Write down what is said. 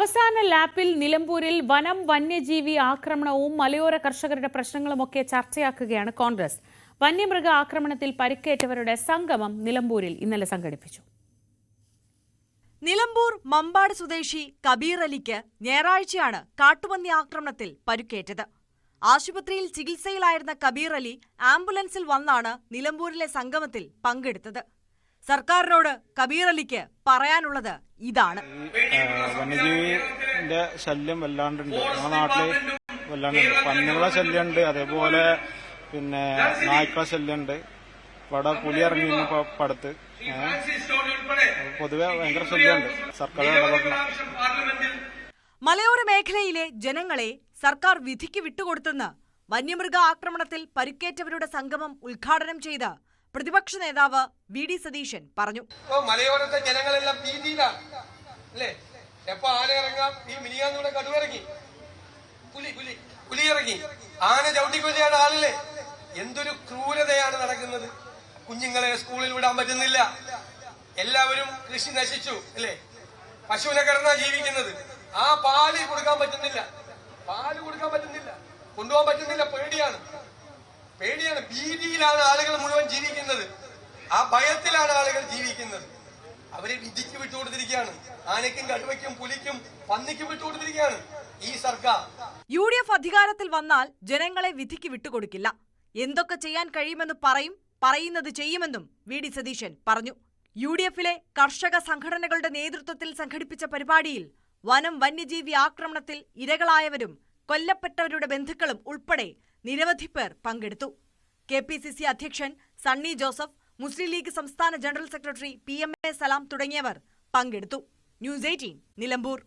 അവസാന ലാപ്പിൽ നിലമ്പൂരിൽ വനം വന്യജീവി ആക്രമണവും മലയോര കർഷകരുടെ പ്രശ്നങ്ങളുമൊക്കെ ചർച്ചയാക്കുകയാണ് കോൺഗ്രസ്. വന്യമൃഗ ആക്രമണത്തിൽ പരിക്കേറ്റവരുടെ സംഗമം നിലമ്പൂരിൽ ഇന്നലെ സംഘടിപ്പിച്ചു. നിലമ്പൂർ മമ്പാട് സ്വദേശി കബീർ അലിക്ക് ഞായറാഴ്ചയാണ് കാട്ടുപന്നി ആക്രമണത്തിൽ പരിക്കേറ്റത്. ആശുപത്രിയിൽ ചികിത്സയിലായിരുന്ന കബീർ അലി ആംബുലൻസിൽ വന്നാണ് നിലമ്പൂരിലെ സംഗമത്തിൽ പങ്കെടുത്തത്. സർക്കാരിനോട് കബീർ അലിക്ക് പറയാനുള്ളത് ഇതാണ്. വന്യജീവിന്റെ ശല്യം വല്ലാണ്ടുണ്ട്, നമ്മുടെ നാട്ടില് വല്ലാണ്ടുണ്ട്. പന്നികളെ ശല്യമുണ്ട്, അതേപോലെ പിന്നെ നായ്ക്കളെ ശല്യമുണ്ട്. ഇവിടെ പുലി ഇറങ്ങിയിരുന്നു പടുത്ത്. പൊതുവെ ഭയങ്കര ശല്യമുണ്ട്. സർക്കാർ ഇടപെടണം. മലയോര മേഖലയിലെ ജനങ്ങളെ സർക്കാർ വിധിക്ക് വിട്ടുകൊടുത്തെന്ന് വന്യമൃഗ ആക്രമണത്തിൽ പരിക്കേറ്റവരുടെ സംഗമം ഉദ്ഘാടനം ചെയ്ത പ്രതിപക്ഷ നേതാവ് വി ഡി സതീശൻ പറഞ്ഞു. മലയോരത്തെ ജനങ്ങളെല്ലാം ഭീതിയിലാണ് അല്ലേ? എപ്പോ ആന ഇറങ്ങാം? ഈ മിനിയാന്നൂടെ കടുവിറങ്ങി, പുലി ഇറങ്ങി, ആന ചവിട്ടിക്കൊല്ലിയാണ് ആളില്ലേ. എന്തൊരു ക്രൂരതയാണ് നടക്കുന്നത്. കുഞ്ഞുങ്ങളെ സ്കൂളിൽ വിടാൻ പറ്റുന്നില്ല. എല്ലാവരും കൃഷി നശിച്ചു അല്ലേ? പശുവിനെ കിടന്നാ ജീവിക്കുന്നത്. ആ പാല് കൊടുക്കാൻ പറ്റുന്നില്ല, കൊണ്ടുപോകാൻ പറ്റുന്നില്ല. പേടിയാണ്, ഭീതിയിലാണ് ആളുകൾ മുഴുവൻ ജീവിക്കുന്നത്. ആ ഭയത്തിലാണ് ആളുകൾ ജീവിക്കുന്നത്. അവരെ വിധിക്ക് വിട്ടുകൊടുത്തിരിക്കുകയാണ്. ആനയ്ക്കും കടുവയ്ക്കും പുലിക്കും പന്നിക്കും വിട്ടുകൊടുത്തിരിക്കുകയാണ് ഈ സർക്കാർ. UDF അധികാരത്തിൽ വന്നാൽ ജനങ്ങളെ വിധിക്ക് വിട്ടുകൊടുക്കില്ല. എന്തൊക്കെ ചെയ്യാൻ കഴിയുമെന്ന് പറയുന്നത് ചെയ്യുമെന്നും വി ഡി സതീശൻ പറഞ്ഞു. UDFിലെ കർഷക സംഘടനകളുടെ നേതൃത്വത്തിൽ സംഘടിപ്പിച്ച പരിപാടിയിൽ വനം വന്യജീവി ആക്രമണത്തിൽ ഇരകളായവരും കൊല്ലപ്പെട്ടവരുടെ ബന്ധുക്കളും ഉൾപ്പെടെ നിരവധി പേർ പങ്കെടുത്തു. KPCC അധ്യക്ഷൻ സണ്ണി ജോസഫ്, മുസ്ലിം ലീഗ് സംസ്ഥാന ജനറൽ സെക്രട്ടറി PMA സലാം തുടങ്ങിയവർ പങ്കെടുത്തു. ന്യൂസ് 18 നിലമ്പൂർ.